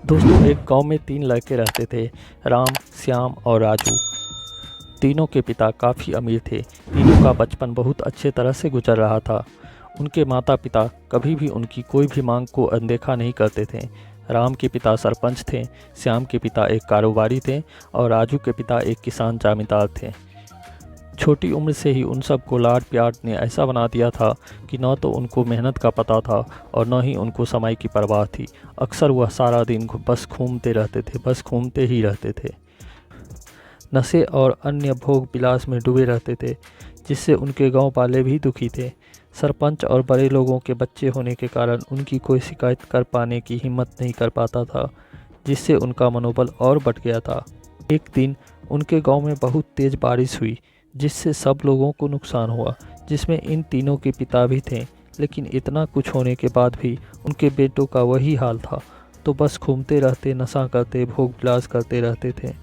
दोस्तों, एक गांव में 3 लड़के रहते थे, राम, श्याम और राजू। तीनों के पिता काफ़ी अमीर थे। तीनों का बचपन बहुत अच्छे तरह से गुजर रहा था। उनके माता पिता कभी भी उनकी कोई भी मांग को अनदेखा नहीं करते थे। राम के पिता सरपंच थे, श्याम के पिता एक कारोबारी थे और राजू के पिता एक किसान जमींदार थे। छोटी उम्र से ही उन सबको लाड प्यार ने ऐसा बना दिया था कि न तो उनको मेहनत का पता था और न ही उनको समय की परवाह थी। अक्सर वह सारा दिन बस घूमते रहते थे, बस घूमते ही रहते थे। नशे और अन्य भोग विलास में डूबे रहते थे, जिससे उनके गांव वाले भी दुखी थे। सरपंच और बड़े लोगों के बच्चे होने के कारण उनकी कोई शिकायत कर पाने की हिम्मत नहीं कर पाता था, जिससे उनका मनोबल और बढ़ गया था। एक दिन उनके गांव में बहुत तेज़ बारिश हुई, जिससे सब लोगों को नुकसान हुआ, जिसमें इन तीनों के पिता भी थे। लेकिन इतना कुछ होने के बाद भी उनके बेटों का वही हाल था, तो बस घूमते रहते, नशा करते, भोग विलास करते रहते थे।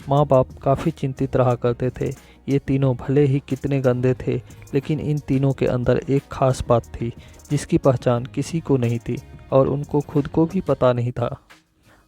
माँ बाप काफ़ी चिंतित रहा करते थे। ये तीनों भले ही कितने गंदे थे, लेकिन इन तीनों के अंदर एक खास बात थी, जिसकी पहचान किसी को नहीं थी और उनको खुद को भी पता नहीं था।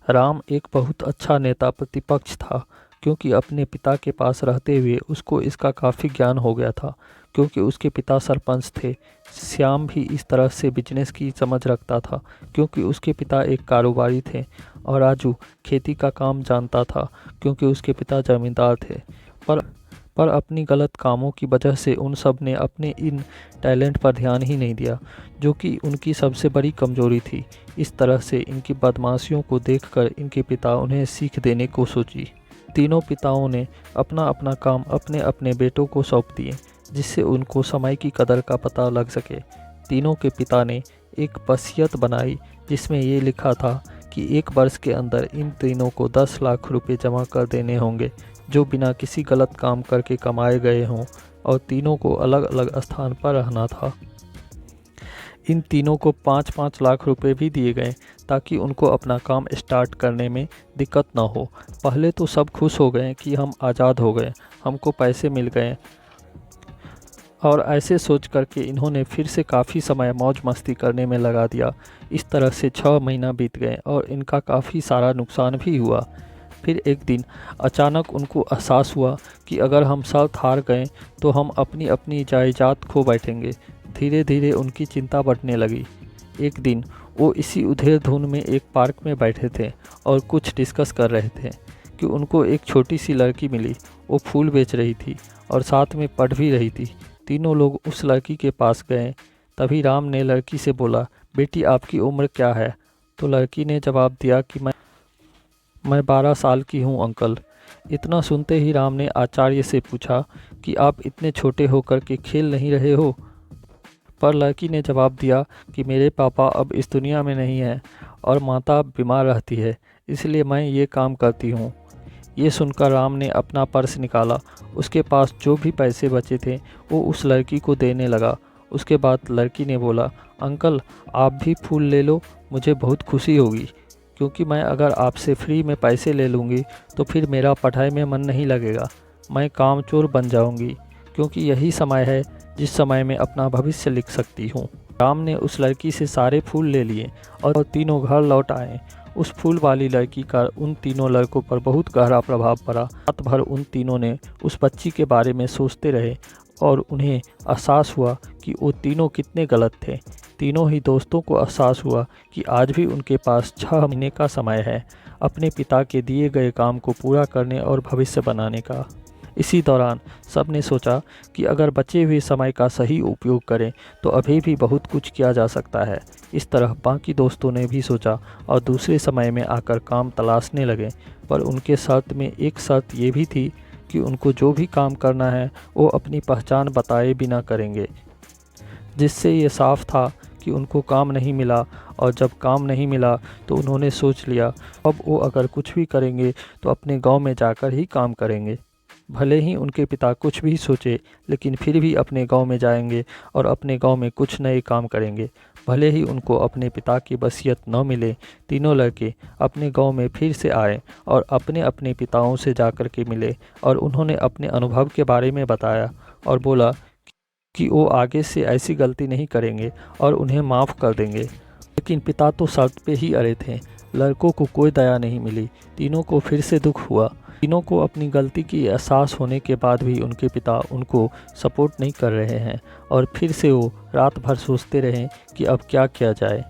राम एक बहुत अच्छा नेता प्रतिपक्ष था, क्योंकि अपने पिता के पास रहते हुए उसको इसका काफ़ी ज्ञान हो गया था, क्योंकि उसके पिता सरपंच थे। श्याम भी इस तरह से बिजनेस की समझ रखता था, क्योंकि उसके पिता एक कारोबारी थे। और राजू खेती का काम जानता था, क्योंकि उसके पिता जमींदार थे। पर अपनी गलत कामों की वजह से उन सब ने अपने इन टैलेंट पर ध्यान ही नहीं दिया, जो कि उनकी सबसे बड़ी कमजोरी थी। इस तरह से इनकी बदमाशियों को देखकर इनके पिता उन्हें सीख देने को सोची। तीनों पिताओं ने अपना अपना काम अपने अपने बेटों को सौंप दिए, जिससे उनको समय की कदर का पता लग सके। तीनों के पिता ने एक वसीयत बनाई, जिसमें ये लिखा था कि 1 वर्ष के अंदर इन तीनों को 10 लाख रुपए जमा कर देने होंगे, जो बिना किसी गलत काम करके कमाए गए हों, और तीनों को अलग अलग स्थान पर रहना था। इन तीनों को 5-5 लाख रुपए भी दिए गए, ताकि उनको अपना काम स्टार्ट करने में दिक्कत ना हो। पहले तो सब खुश हो गए कि हम आज़ाद हो गए, हमको पैसे मिल गए, और ऐसे सोच करके इन्होंने फिर से काफ़ी समय मौज मस्ती करने में लगा दिया। इस तरह से 6 महीना बीत गए और इनका काफ़ी सारा नुकसान भी हुआ। फिर एक दिन अचानक उनको एहसास हुआ कि अगर हम साथ हार गए तो हम अपनी अपनी जायदाद खो बैठेंगे। धीरे धीरे उनकी चिंता बढ़ने लगी। एक दिन वो इसी उधेड़ धुन में एक पार्क में बैठे थे और कुछ डिस्कस कर रहे थे कि उनको एक छोटी सी लड़की मिली। वो फूल बेच रही थी और साथ में पढ़ भी रही थी। तीनों लोग उस लड़की के पास गए। तभी राम ने लड़की से बोला, बेटी आपकी उम्र क्या है? तो लड़की ने जवाब दिया कि मैं 12 साल की हूँ अंकल। इतना सुनते ही राम ने आचार्य से पूछा कि आप इतने छोटे होकर के खेल नहीं रहे हो? पर लड़की ने जवाब दिया कि मेरे पापा अब इस दुनिया में नहीं हैं और माता बीमार रहती है, इसलिए मैं ये काम करती हूँ। ये सुनकर राम ने अपना पर्स निकाला। उसके पास जो भी पैसे बचे थे वो उस लड़की को देने लगा। उसके बाद लड़की ने बोला, अंकल आप भी फूल ले लो, मुझे बहुत खुशी होगी, क्योंकि मैं अगर आपसे फ्री में पैसे ले लूँगी तो फिर मेरा पढ़ाई में मन नहीं लगेगा, मैं कामचोर बन जाऊँगी, क्योंकि यही समय है जिस समय में अपना भविष्य लिख सकती हूँ। राम ने उस लड़की से सारे फूल ले लिए और तीनों घर लौट आए। उस फूल वाली लड़की का उन तीनों लड़कों पर बहुत गहरा प्रभाव पड़ा। रात भर उन तीनों ने उस बच्ची के बारे में सोचते रहे और उन्हें एहसास हुआ कि वो तीनों कितने गलत थे। तीनों ही दोस्तों को एहसास हुआ कि आज भी उनके पास 6 महीने का समय है अपने पिता के दिए गए काम को पूरा करने और भविष्य बनाने का। इसी दौरान सब ने सोचा कि अगर बचे हुए समय का सही उपयोग करें तो अभी भी बहुत कुछ किया जा सकता है। इस तरह बाकी दोस्तों ने भी सोचा और दूसरे समय में आकर काम तलाशने लगे। पर उनके शर्त में एक शर्त ये भी थी कि उनको जो भी काम करना है वो अपनी पहचान बताए बिना करेंगे, जिससे ये साफ था कि उनको काम नहीं मिला। और जब काम नहीं मिला तो उन्होंने सोच लिया अब वो अगर कुछ भी करेंगे तो अपने गांव में जाकर ही काम करेंगे। भले ही उनके पिता कुछ भी सोचे, लेकिन फिर भी अपने गांव में जाएंगे और अपने गांव में कुछ नए काम करेंगे। भले ही उनको अपने पिता की वसीयत न मिले। तीनों लड़के अपने गांव में फिर से आए और अपने अपने पिताओं से जाकर के मिले और उन्होंने अपने अनुभव के बारे में बताया और बोला कि वो आगे से ऐसी गलती नहीं करेंगे और उन्हें माफ़ कर देंगे। लेकिन पिता तो शर्त पे ही अड़े थे। लड़कों को कोई दया नहीं मिली। तीनों को फिर से दुख हुआ। तीनों को अपनी गलती की एहसास होने के बाद भी उनके पिता उनको सपोर्ट नहीं कर रहे हैं और फिर से वो रात भर सोचते रहे कि अब क्या किया जाए।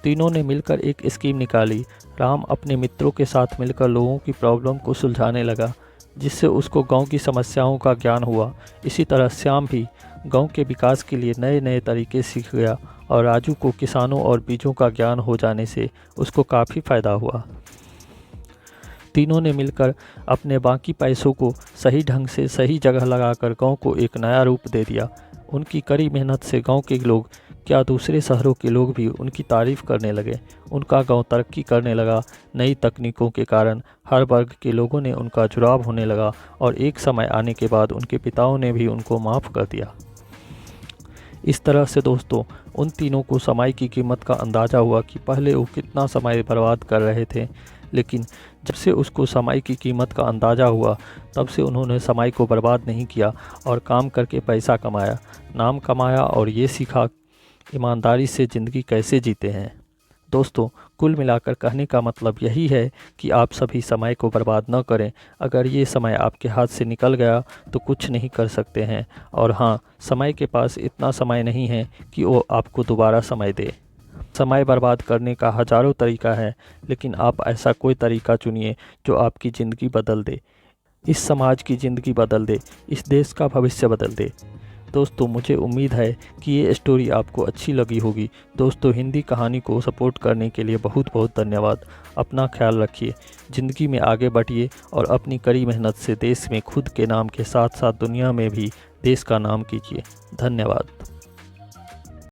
तीनों ने मिलकर एक स्कीम निकाली। राम अपने मित्रों के साथ मिलकर लोगों की प्रॉब्लम को सुलझाने लगा, जिससे उसको गांव की समस्याओं का ज्ञान हुआ। इसी तरह श्याम भी गांव के विकास के लिए नए नए तरीके सीख गया और राजू को किसानों और बीजों का ज्ञान हो जाने से उसको काफ़ी फ़ायदा हुआ। तीनों ने मिलकर अपने बाकी पैसों को सही ढंग से सही जगह लगाकर गांव को एक नया रूप दे दिया। उनकी कड़ी मेहनत से गांव के लोग क्या दूसरे शहरों के लोग भी उनकी तारीफ़ करने लगे। उनका गांव तरक्की करने लगा। नई तकनीकों के कारण हर वर्ग के लोगों ने उनका जुड़ाव होने लगा और एक समय आने के बाद उनके पिताओं ने भी उनको माफ़ कर दिया। इस तरह से दोस्तों उन तीनों को समय की कीमत का अंदाज़ा हुआ कि पहले वो कितना समय बर्बाद कर रहे थे, लेकिन जब से उसको समय की कीमत का अंदाज़ा हुआ तब से उन्होंने समय को बर्बाद नहीं किया और काम करके पैसा कमाया, नाम कमाया और ये सीखा ईमानदारी से ज़िंदगी कैसे जीते हैं। दोस्तों कुल मिलाकर कहने का मतलब यही है कि आप सभी समय को बर्बाद न करें। अगर ये समय आपके हाथ से निकल गया तो कुछ नहीं कर सकते हैं, और हाँ, समय के पास इतना समय नहीं है कि वो आपको दोबारा समय दे। समय बर्बाद करने का हज़ारों तरीका है, लेकिन आप ऐसा कोई तरीका चुनिए जो आपकी ज़िंदगी बदल दे, इस समाज की ज़िंदगी बदल दे, इस देश का भविष्य बदल दे। दोस्तों मुझे उम्मीद है कि ये स्टोरी आपको अच्छी लगी होगी। दोस्तों हिंदी कहानी को सपोर्ट करने के लिए बहुत बहुत धन्यवाद। अपना ख्याल रखिए, ज़िंदगी में आगे बढ़िए और अपनी कड़ी मेहनत से देश में खुद के नाम के साथ साथ दुनिया में भी देश का नाम कीजिए। धन्यवाद।